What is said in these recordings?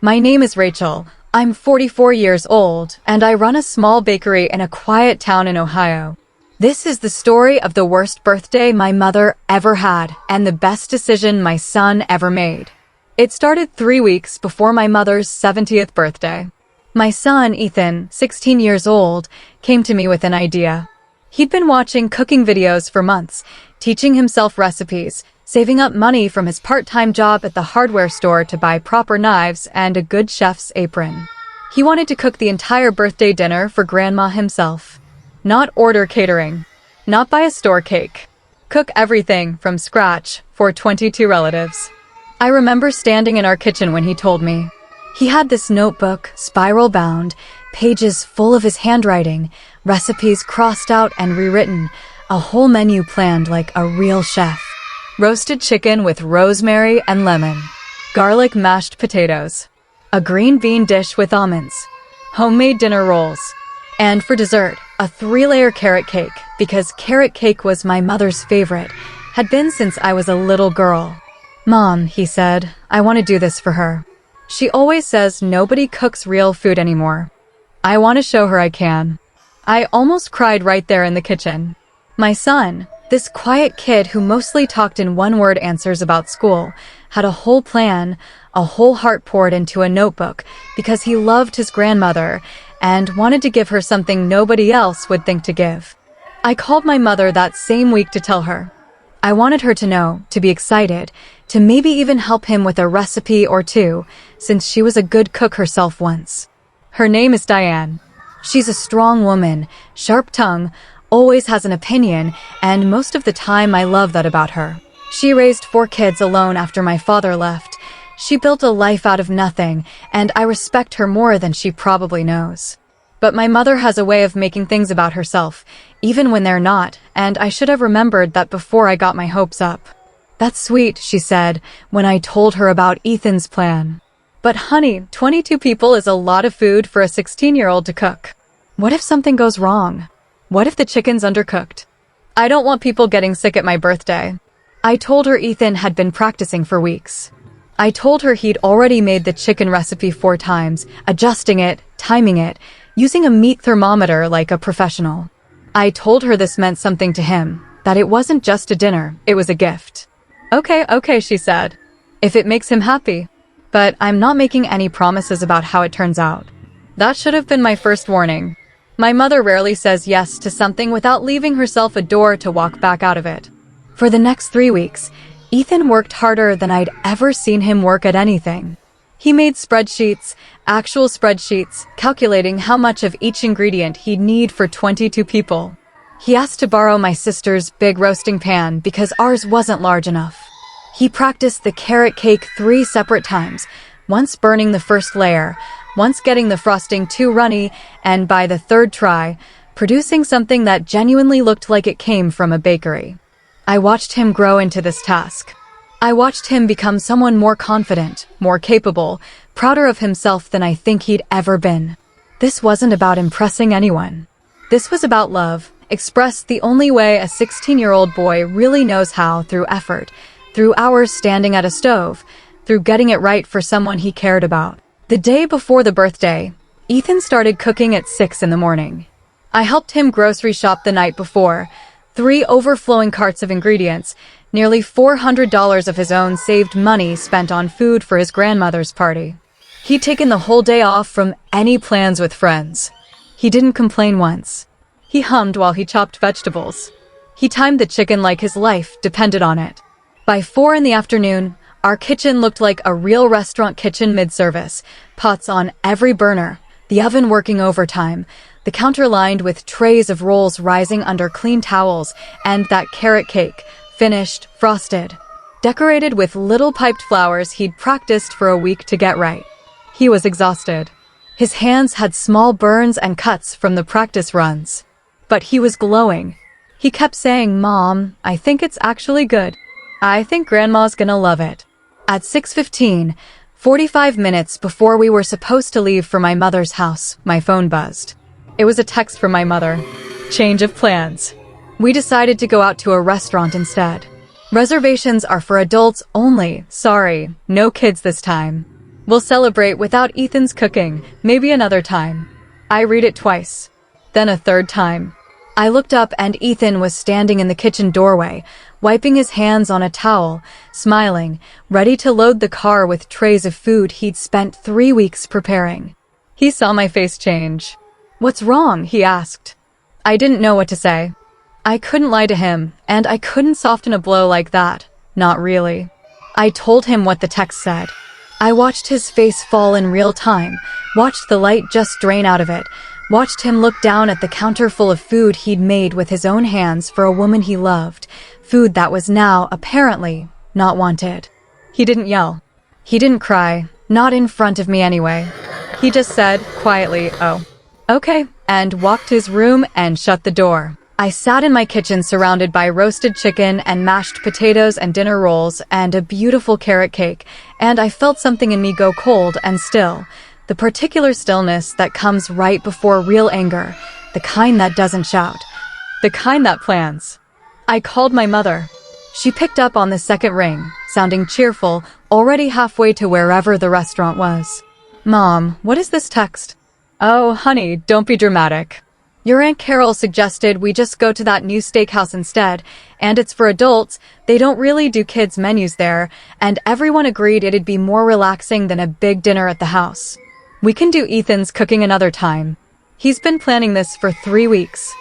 My name is Rachel. I'm 44 years old, and I run a small bakery in a quiet town in Ohio. This is the story of the worst birthday my mother ever had and the best decision my son ever made. It started 3 weeks before my mother's 70th birthday. My son, Ethan, 16 years old, came to me with an idea. He'd been watching cooking videos for months, teaching himself recipes, saving up money from his part-time job at the hardware store to buy proper knives and a good chef's apron. He wanted to cook the entire birthday dinner for Grandma himself. Not order catering. Not buy a store cake. Cook everything from scratch for 22 relatives. I remember standing in our kitchen when he told me. He had this notebook, spiral-bound, pages full of his handwriting, recipes crossed out and rewritten, a whole menu planned like a real chef. Roasted chicken with rosemary and lemon. Garlic mashed potatoes. A green bean dish with almonds. Homemade dinner rolls. And for dessert, a 3-layer carrot cake, because carrot cake was my mother's favorite, had been since I was a little girl. "Mom," he said, "I want to do this for her. She always says nobody cooks real food anymore. I want to show her I can." I almost cried right there in the kitchen. My son, this quiet kid who mostly talked in one-word answers about school, had a whole plan, a whole heart poured into a notebook because he loved his grandmother and wanted to give her something nobody else would think to give. I called my mother that same week to tell her. I wanted her to know, to be excited, to maybe even help him with a recipe or two, since she was a good cook herself once. Her name is Diane. She's a strong woman, sharp tongue, always has an opinion, and most of the time I love that about her. She raised 4 kids alone after my father left. She built a life out of nothing, and I respect her more than she probably knows. But my mother has a way of making things about herself, even when they're not, and I should have remembered that before I got my hopes up. "That's sweet," she said, when I told her about Ethan's plan. "But honey, 22 people is a lot of food for a 16-year-old to cook. What if something goes wrong? What if the chicken's undercooked? I don't want people getting sick at my birthday." I told her Ethan had been practicing for weeks. I told her he'd already made the chicken recipe 4 times, adjusting it, timing it, using a meat thermometer like a professional. I told her this meant something to him, that it wasn't just a dinner, it was a gift. Okay, she said. "If it makes him happy. But I'm not making any promises about how it turns out." That should have been my first warning. My mother rarely says yes to something without leaving herself a door to walk back out of it. For the next 3 weeks, Ethan worked harder than I'd ever seen him work at anything. He made spreadsheets, actual spreadsheets, calculating how much of each ingredient he'd need for 22 people. He asked to borrow my sister's big roasting pan because ours wasn't large enough. He practiced the carrot cake 3 separate times, once burning the first layer, once getting the frosting too runny, and by the 3rd try, producing something that genuinely looked like it came from a bakery. I watched him grow into this task. I watched him become someone more confident, more capable, prouder of himself than I think he'd ever been. This wasn't about impressing anyone. This was about love, expressed the only way a 16-year-old boy really knows how, through effort, through hours standing at a stove, through getting it right for someone he cared about. The day before the birthday, Ethan started cooking at 6 in the morning. I helped him grocery shop the night before, 3 overflowing carts of ingredients, nearly $400 of his own saved money spent on food for his grandmother's party. He'd taken the whole day off from any plans with friends. He didn't complain once. He hummed while he chopped vegetables. He timed the chicken like his life depended on it. By 4 in the afternoon, our kitchen looked like a real restaurant kitchen mid-service, pots on every burner, the oven working overtime, the counter lined with trays of rolls rising under clean towels, and that carrot cake, finished, frosted, decorated with little piped flowers he'd practiced for a week to get right. He was exhausted. His hands had small burns and cuts from the practice runs. But he was glowing. He kept saying, "Mom, I think it's actually good. I think Grandma's gonna love it." At 6:15, 45 minutes before we were supposed to leave for my mother's house, my phone buzzed. It was a text from my mother. Change of plans. We decided to go out to a restaurant instead. Reservations are for adults only. Sorry, no kids this time. We'll celebrate without Ethan's cooking, maybe another time. I read it twice. Then a third time. I looked up and Ethan was standing in the kitchen doorway, wiping his hands on a towel, smiling, ready to load the car with trays of food he'd spent 3 weeks preparing. He saw my face change. "What's wrong?" he asked. I didn't know what to say. I couldn't lie to him, and I couldn't soften a blow like that. Not really. I told him what the text said. I watched his face fall in real time, watched the light just drain out of it, watched him look down at the counter full of food he'd made with his own hands for a woman he loved, food that was now, apparently, not wanted. He didn't yell. He didn't cry, not in front of me anyway. He just said, quietly, "Oh, okay," and walked to his room and shut the door. I sat in my kitchen surrounded by roasted chicken and mashed potatoes and dinner rolls and a beautiful carrot cake, and I felt something in me go cold and still, the particular stillness that comes right before real anger, the kind that doesn't shout, the kind that plans. I called my mother. She picked up on the second ring, sounding cheerful, already halfway to wherever the restaurant was. "Mom, what is this text?" "Oh, honey, don't be dramatic. Your Aunt Carol suggested we just go to that new steakhouse instead, and it's for adults, they don't really do kids' menus there, and everyone agreed it'd be more relaxing than a big dinner at the house. We can do Ethan's cooking another time. He's been planning this for 3 weeks.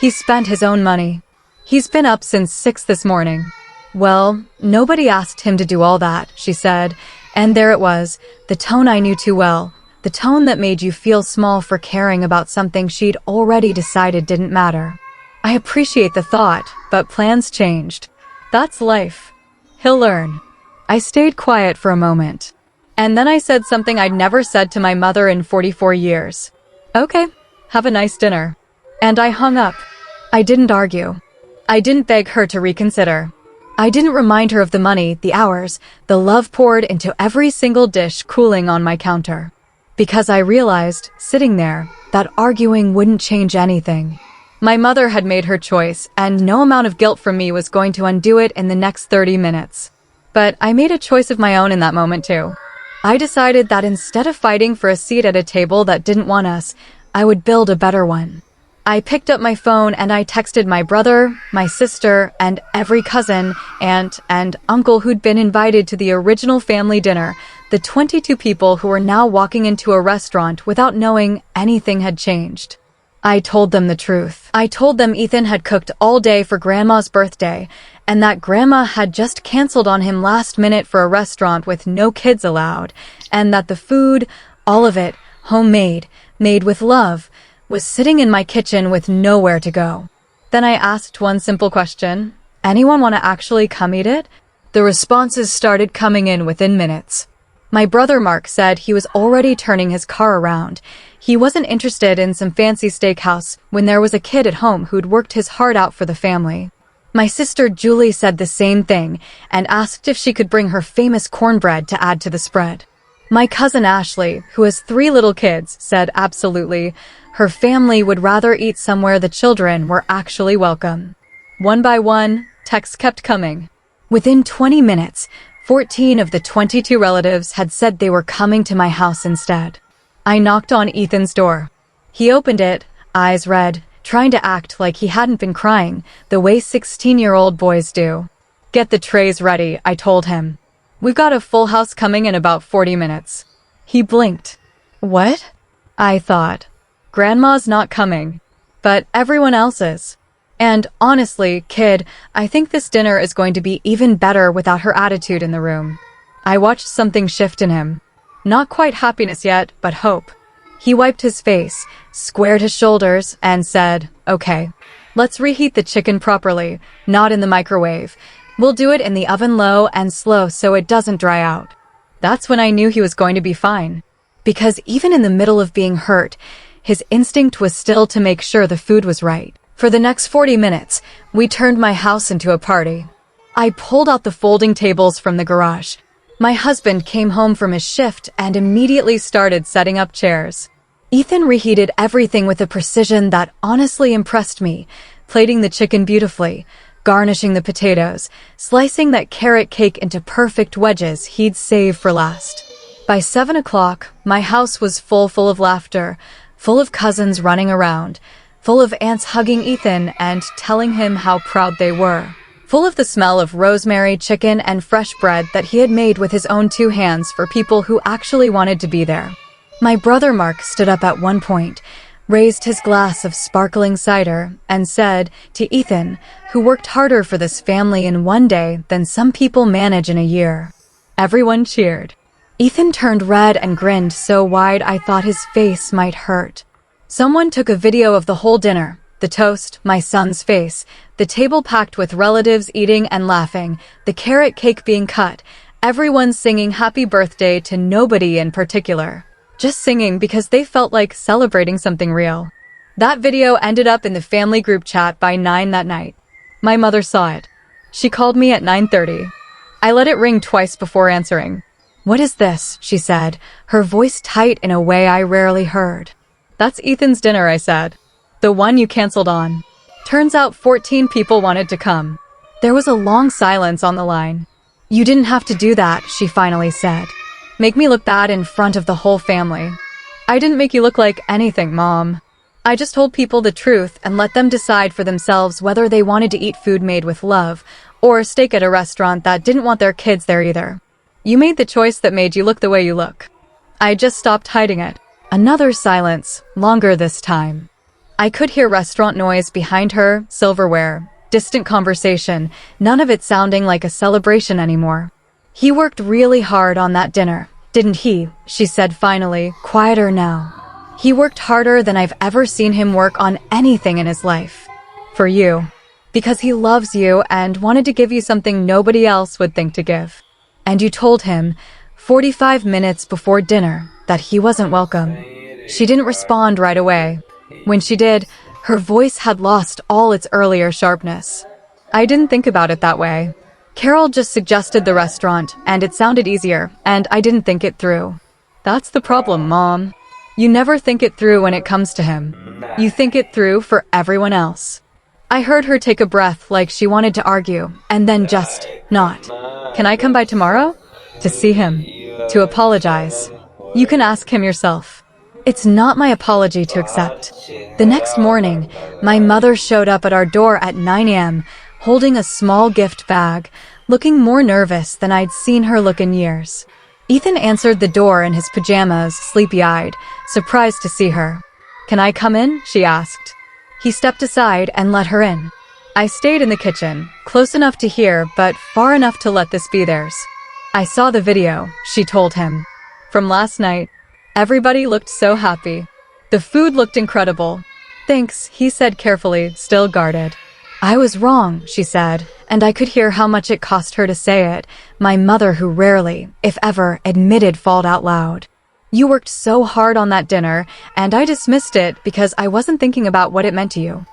He spent his own money. He's been up since 6 this morning." "Well, nobody asked him to do all that," she said, and there it was, the tone I knew too well. The tone that made you feel small for caring about something she'd already decided didn't matter. I appreciate the thought, but plans changed. That's life. He'll learn. I stayed quiet for a moment. And then I said something I'd never said to my mother in 44 years. "Okay, have a nice dinner." And I hung up. I didn't argue. I didn't beg her to reconsider. I didn't remind her of the money, the hours, the love poured into every single dish cooling on my counter. Because I realized, sitting there, that arguing wouldn't change anything. My mother had made her choice, and no amount of guilt from me was going to undo it in the next 30 minutes. But I made a choice of my own in that moment too. I decided that instead of fighting for a seat at a table that didn't want us, I would build a better one. I picked up my phone and I texted my brother, my sister, and every cousin, aunt, and uncle who'd been invited to the original family dinner, the 22 people who were now walking into a restaurant without knowing anything had changed. I told them the truth. I told them Ethan had cooked all day for Grandma's birthday, and that Grandma had just canceled on him last minute for a restaurant with no kids allowed, and that the food, all of it, homemade, made with love, was sitting in my kitchen with nowhere to go. Then I asked one simple question. "Anyone want to actually come eat it?" The responses started coming in within minutes. My brother Mark said he was already turning his car around. He wasn't interested in some fancy steakhouse when there was a kid at home who'd worked his heart out for the family. My sister Julie said the same thing and asked if she could bring her famous cornbread to add to the spread. My cousin Ashley, who has 3 little kids, said absolutely. Her family would rather eat somewhere the children were actually welcome. One by one, texts kept coming. Within 20 minutes, 14 of the 22 relatives had said they were coming to my house instead. I knocked on Ethan's door. He opened it, eyes red, trying to act like he hadn't been crying, the way 16-year-old boys do. "Get the trays ready," I told him. "We've got a full house coming in about 40 minutes. He blinked. "What?" I thought. Grandma's not coming, but everyone else is. And honestly, kid, I think this dinner is going to be even better without her attitude in the room. I watched something shift in him. Not quite happiness yet, but hope. He wiped his face, squared his shoulders, and said, "Okay, let's reheat the chicken properly, not in the microwave. We'll do it in the oven low and slow so it doesn't dry out." That's when I knew he was going to be fine. Because even in the middle of being hurt, his instinct was still to make sure the food was right. For the next 40 minutes, we turned my house into a party. I pulled out the folding tables from the garage. My husband came home from his shift and immediately started setting up chairs. Ethan reheated everything with a precision that honestly impressed me, plating the chicken beautifully, garnishing the potatoes, slicing that carrot cake into perfect wedges he'd saved for last. By 7 o'clock, my house was full of laughter, full of cousins running around, full of aunts hugging Ethan and telling him how proud they were, full of the smell of rosemary, chicken, and fresh bread that he had made with his own 2 hands for people who actually wanted to be there. My brother Mark stood up at one point, raised his glass of sparkling cider, and said to Ethan, who worked harder for this family in one day than some people manage in a year. Everyone cheered. Ethan turned red and grinned so wide I thought his face might hurt. Someone took a video of the whole dinner, the toast, my son's face, the table packed with relatives eating and laughing, the carrot cake being cut, everyone singing happy birthday to nobody in particular. Just singing because they felt like celebrating something real. That video ended up in the family group chat by 9 that night. My mother saw it. She called me at 9:30. I let it ring twice before answering. "What is this?" she said, her voice tight in a way I rarely heard. "That's Ethan's dinner," I said. "The one you canceled on." Turns out 14 people wanted to come. There was a long silence on the line. "You didn't have to do that," she finally said. "Make me look bad in front of the whole family." "I didn't make you look like anything, Mom. I just told people the truth and let them decide for themselves whether they wanted to eat food made with love or steak at a restaurant that didn't want their kids there either. You made the choice that made you look the way you look." I just stopped hiding it. Another silence, longer this time. I could hear restaurant noise behind her, silverware, distant conversation, none of it sounding like a celebration anymore. "He worked really hard on that dinner, didn't he?" she said finally, quieter now. "He worked harder than I've ever seen him work on anything in his life. For you. Because he loves you and wanted to give you something nobody else would think to give. And you told him, 45 minutes before dinner, that he wasn't welcome." She didn't respond right away. When she did, her voice had lost all its earlier sharpness. "I didn't think about it that way. Carol just suggested the restaurant, and it sounded easier, and I didn't think it through." "That's the problem, Mom. You never think it through when it comes to him. You think it through for everyone else." I heard her take a breath like she wanted to argue, and then just not. "Can I come by tomorrow?" "To see him. To apologize. You can ask him yourself." It's not my apology to accept. The next morning, my mother showed up at our door at 9 a.m., holding a small gift bag, looking more nervous than I'd seen her look in years. Ethan answered the door in his pajamas, sleepy-eyed, surprised to see her. "Can I come in?" she asked. He stepped aside and let her in. I stayed in the kitchen, close enough to hear, but far enough to let this be theirs. "I saw the video," she told him. "From last night. Everybody looked so happy. The food looked incredible." "Thanks," he said carefully, still guarded. "I was wrong," she said, and I could hear how much it cost her to say it, my mother who rarely, if ever, admitted fault out loud. "You worked so hard on that dinner, and I dismissed it because I wasn't thinking about what it meant to you.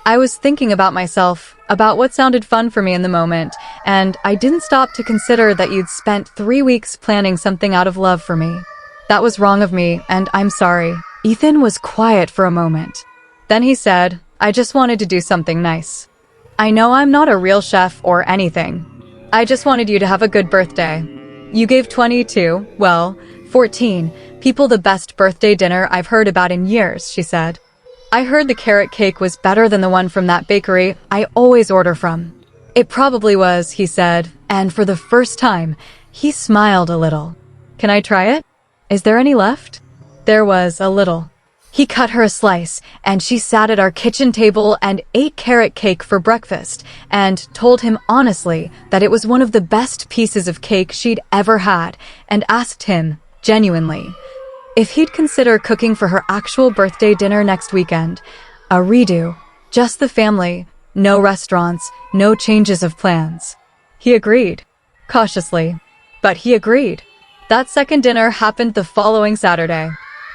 I was thinking about myself, about what sounded fun for me in the moment, and I didn't stop to consider that you'd spent 3 weeks planning something out of love for me. That was wrong of me, and I'm sorry." Ethan was quiet for a moment. Then he said, "I just wanted to do something nice. I know I'm not a real chef or anything. I just wanted you to have a good birthday. You gave 22, well, 14 people the best birthday dinner I've heard about in years," she said. "I heard the carrot cake was better than the one from that bakery I always order from." "It probably was," he said, and for the first time, he smiled a little. "Can I try it? Is there any left?" There was a little. He cut her a slice, and she sat at our kitchen table and ate carrot cake for breakfast, and told him honestly that it was one of the best pieces of cake she'd ever had, and asked him, genuinely, if he'd consider cooking for her actual birthday dinner next weekend. A redo. Just the family. No restaurants. No changes of plans. He agreed. Cautiously. But he agreed. That second dinner happened the following Saturday.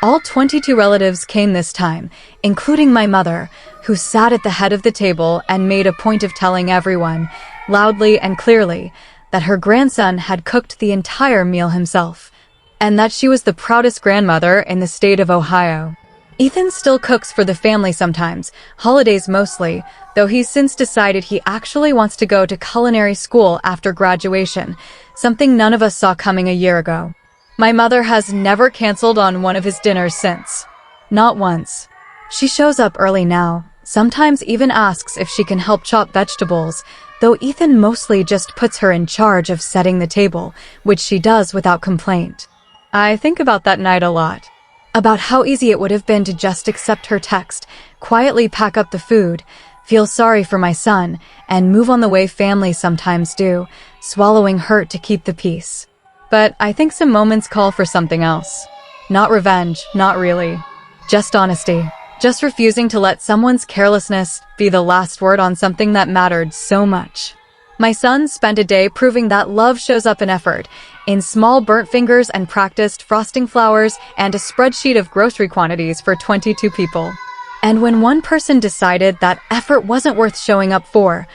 All 22 relatives came this time, including my mother, who sat at the head of the table and made a point of telling everyone, loudly and clearly, that her grandson had cooked the entire meal himself, and that she was the proudest grandmother in the state of Ohio. Ethan still cooks for the family sometimes, holidays mostly, though he's since decided he actually wants to go to culinary school after graduation, something none of us saw coming a year ago. My mother has never canceled on one of his dinners since. Not once. She shows up early now, sometimes even asks if she can help chop vegetables, though Ethan mostly just puts her in charge of setting the table, which she does without complaint. I think about that night a lot. About how easy it would have been to just accept her text, quietly pack up the food, feel sorry for my son, and move on the way families sometimes do, swallowing hurt to keep the peace. But I think some moments call for something else. Not revenge, not really. Just honesty. Just refusing to let someone's carelessness be the last word on something that mattered so much. My son spent a day proving that love shows up in effort, in small burnt fingers and practiced frosting flowers and a spreadsheet of grocery quantities for 22 people. And when one person decided that effort wasn't worth showing up for,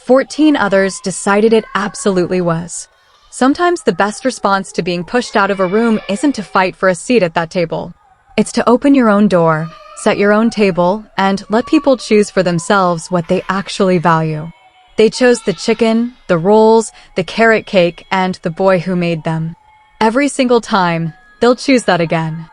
14 others decided it absolutely was. Sometimes the best response to being pushed out of a room isn't to fight for a seat at that table. It's to open your own door, set your own table, and let people choose for themselves what they actually value. They chose the chicken, the rolls, the carrot cake, and the boy who made them. Every single time, they'll choose that again.